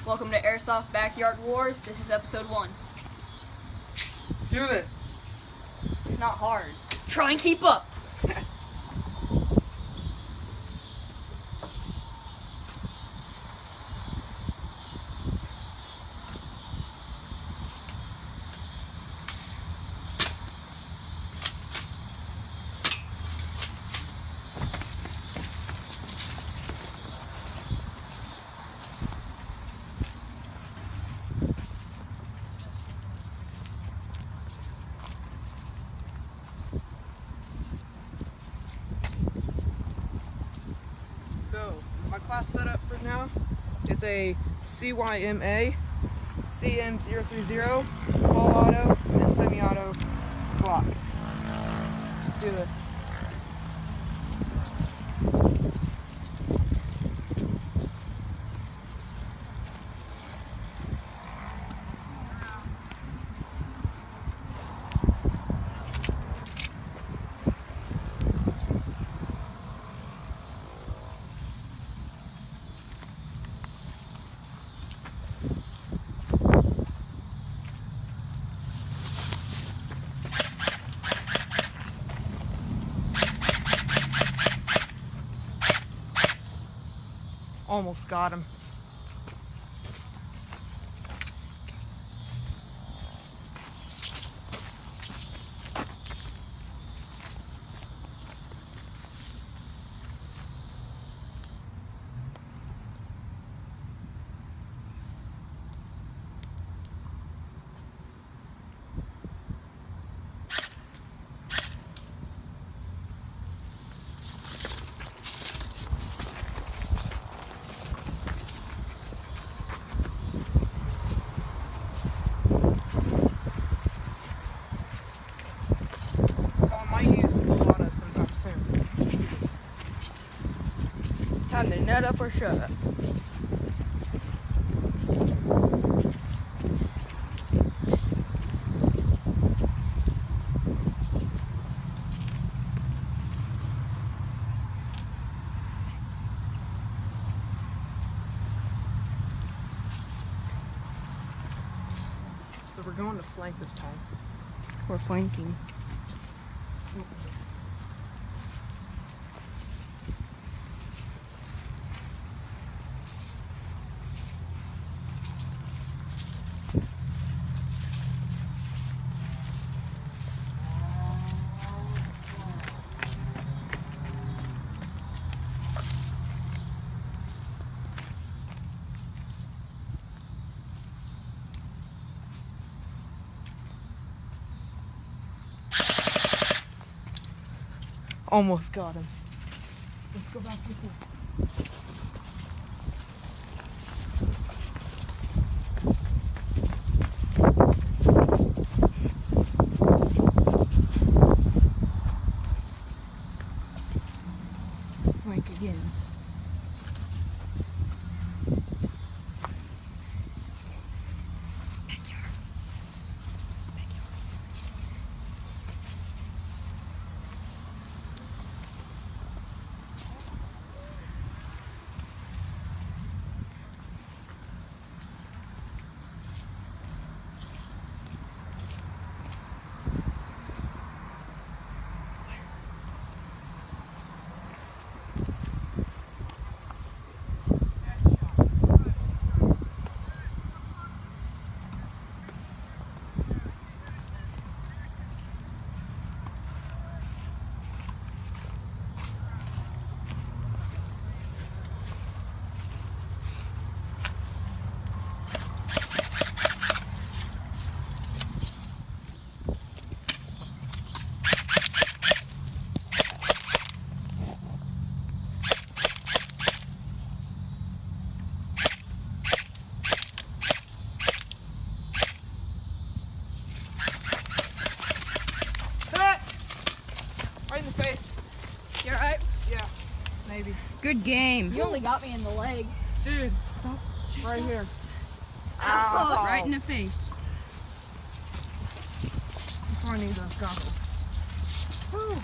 Welcome to Airsoft Backyard Wars. This is episode 1. Let's do this. It's not hard. Try and keep up. So, my class setup for now is a CYMA, CM030, full auto, and semi-auto Glock. Let's do this. Almost got him. Time to nut up or shut up. So we're going to flank this time. We're flanking. Almost got him. Let's go back this way. Flank again. Right in the face. You alright? Yeah, maybe. Good game. You only got me in the leg. Dude, stop. Right here. Ow. Right in the face. Before I need those goggles. Whew.